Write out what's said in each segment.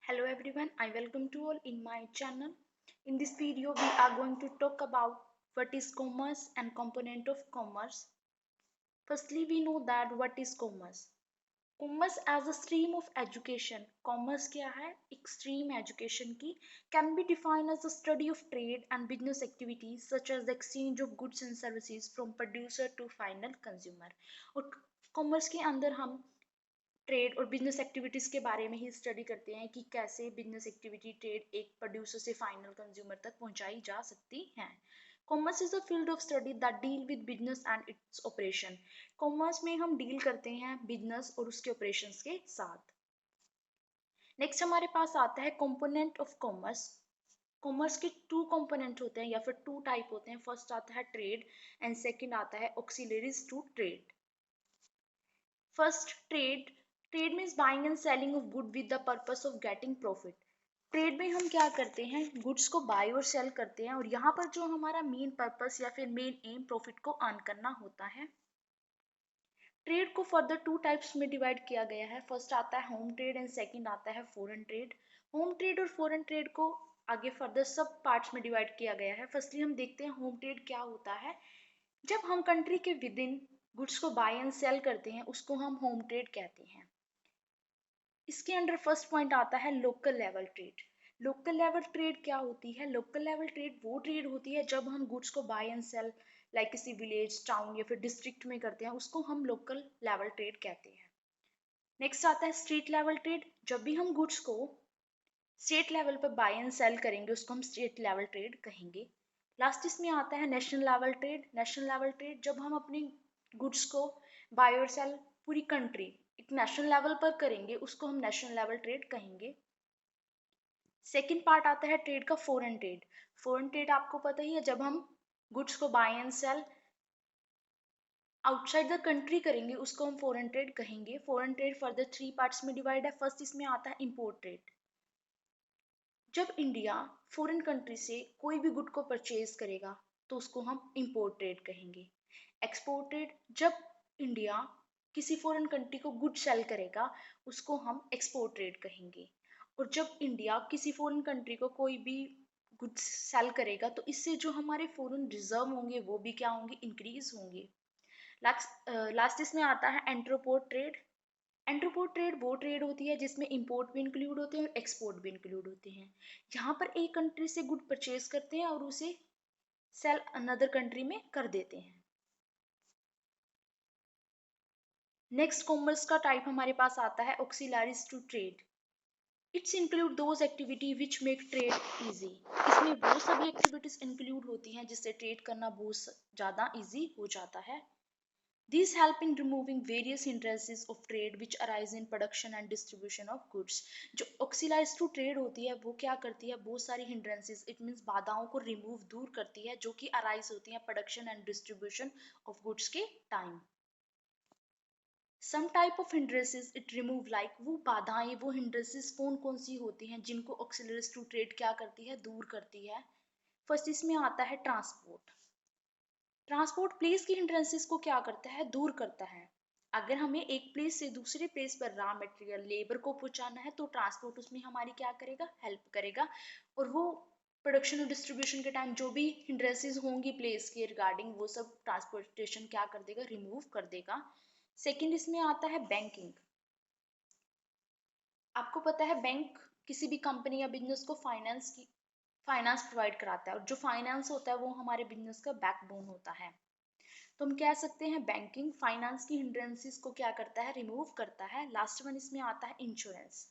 Hello everyone, I welcome to all in my channel. In this video, we are going to talk about what is commerce and component of commerce. Firstly, we know that what is commerce. Commerce as a stream of education. Commerce क्या है? एक stream education की can be defined as a study of trade and business activities such as the exchange of goods and services from producer to final consumer. और commerce के अंदर हम trade और business activities के बारे में ही स्टडी करते हैं कि कैसे बिजनेस एक्टिविटी ट्रेड एक प्रोड्यूसर से फाइनल कंज्यूमर तक पहुंचाई जा सकती है। Commerce is a field of study that deal with business and its operation. Commerce में हम डील करते हैं बिजनेस और उसके ऑपरेशंस के साथ। नेक्स्ट हमारे पास आता है कंपोनेंट ऑफ कॉमर्स। कॉमर्स के टू कंपोनेंट होते हैं या फिर टू टाइप होते हैं। फर्स्ट आता है ट्रेड एंड सेकंड आता है auxiliaries to trade. First trade. Trade means buying and selling of good with the purpose of getting profit. Trade में हम क्या करते हैं, गुड्स को बाय और सेल करते हैं और यहाँ पर जो हमारा मेन पर्पस या फिर मेन एम प्रॉफिट को अर्न करना होता है। ट्रेड को फर्दर टू टाइप्स में डिवाइड किया गया है। फर्स्ट आता है होम ट्रेड एंड सेकंड आता है फॉरेन ट्रेड। होम ट्रेड और फॉरेन ट्रेड को आगे फर्दर सब पार्ट्स में डिवाइड किया गया है। फर्स्टली हम देखते हैं होम ट्रेड क्या होता है। जब हम कंट्री के विद इन गुड्स को बाय एंड सेल करते हैं उसको हम होम ट्रेड कहते हैं। इसके अंडर फर्स्ट पॉइंट आता है local level trade. Local level trade क्या होती है? लोकल लेवल ट्रेड वो ट्रेड होती है जब हम गुड्स को बाय एंड सेल लाइक किसी विलेज, टाउन या फिर डिस्ट्रिक्ट में करते हैं, उसको हम लोकल लेवल ट्रेड कहते हैं। नेक्स्ट आता है स्ट्रीट लेवल ट्रेड। जब भी हम गुड्स को स्टेट लेवल पर बाय एंड सेल करेंगे उसको हम स्टेट लेवल ट्रेड कहेंगे। लास्ट इसमें आता है national level trade. National level trade जब हम अपनी गुड्स को बाय और सेल पूरी कंट्री एक नेशनल लेवल पर करेंगे उसको हम नेशनल लेवल ट्रेड कहेंगे। सेकेंड पार्ट आता है ट्रेड का फॉरेन ट्रेड। फॉरेन ट्रेड आपको पता ही है, जब हम गुड्स को buy and sell outside the country करेंगे उसको हम फॉरेन ट्रेड कहेंगे। Foreign trade further three parts में डिवाइड है। फर्स्ट इसमें आता है इंपोर्ट ट्रेड। जब इंडिया फॉरेन कंट्री से कोई भी गुड को परचेज करेगा तो उसको हम इंपोर्ट ट्रेड कहेंगे। एक्सपोर्ट ट्रेड, जब इंडिया किसी फॉरेन कंट्री को गुड सेल करेगा उसको हम एक्सपोर्ट ट्रेड कहेंगे। और जब इंडिया किसी फॉरेन कंट्री को कोई भी गुड्स सेल करेगा तो इससे जो हमारे फॉरेन रिजर्व होंगे वो भी क्या होंगे, इंक्रीज होंगे। लास्ट इसमें आता है एंट्रोपोर्ट ट्रेड। एंट्रोपोर्ट ट्रेड वो ट्रेड होती है जिसमें इंपोर्ट भी इंक्लूड होते हैं और एक्सपोर्ट भी इंक्लूड होते हैं। यहाँ पर एक कंट्री से गुड परचेज करते हैं और उसे सेल अनदर कंट्री में कर देते हैं। नेक्स्ट कॉमर्स का टाइप हमारे पास आता है auxiliaries to trade. It's include those activity which make trade easy. इसमें वो सभी एक्टिविटीज इंक्लूड होती हैं जिससे ट्रेड करना बहुत ज़्यादा इजी हो जाता है। These help in removing various hindrances of trade which arise in production and distribution of goods. जो ऑक्सिलाइज टू ट्रेड होती है वो क्या करती है, बहुत सारी हिंड्रेंसेस इट मीन्स बाधाओं को रिमूव दूर करती है जो कि अराइज होती हैं production and distribution of goods के time. Some type of hindrances it remove like, वो बाधाएं वो हिंड्रेंसेस कौन कौन सी होती हैं जिनको ऑक्सिलरीज टू ट्रेड क्या करती है, दूर करती है। फर्स्ट इसमें आता है ट्रांसपोर्ट। ट्रांसपोर्ट प्लेस की हिंड्रेंसेस को क्या करता है, दूर करता है। अगर हमें एक प्लेस से दूसरे प्लेस पर रॉ मटेरियल लेबर को पहुंचाना है तो ट्रांसपोर्ट उसमें हमारी क्या करेगा, हेल्प करेगा। और वो प्रोडक्शन और डिस्ट्रीब्यूशन के टाइम जो भी हिंड्रेंसेस होंगी प्लेस के रिगार्डिंग वो सब ट्रांसपोर्टेशन क्या कर देगा, रिमूव कर देगा। सेकेंड इसमें आता है बैंकिंग। आपको पता है बैंक किसी भी कंपनी या बिजनेस को फाइनेंस प्रोवाइड कराता है और जो फाइनेंस होता है वो हमारे बिजनेस का बैकबोन होता है। तो हम कह सकते हैं बैंकिंग फाइनेंस की हिंड्रेंसेस को क्या करता है, रिमूव करता है। लास्ट वन इसमें आता है इंश्योरेंस।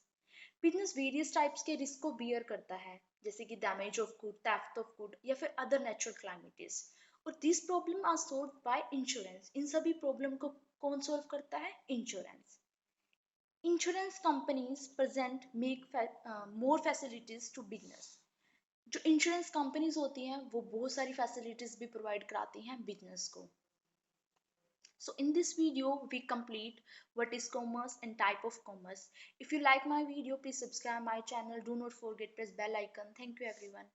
बिजनेस वेरियस टाइप्स के रिस्क को बियर करता है जैसे कि damage of good, theft of good या फिर अदर नेचुरल कैलामिटीज। और this problem are solved by insurance. इन सभी प्रॉब्लम को कौन सॉल्व करता है, insurance. Insurance companies present make more facilities to business. जो इंश्योरेंस कंपनीज होती हैं वो बहुत सारी फैसिलिटीज भी प्रोवाइड कराती हैं बिजनेस को। So in this video we complete what is commerce and type of commerce. If you like my video please subscribe my channel. Do not forget press bell icon. Thank you everyone.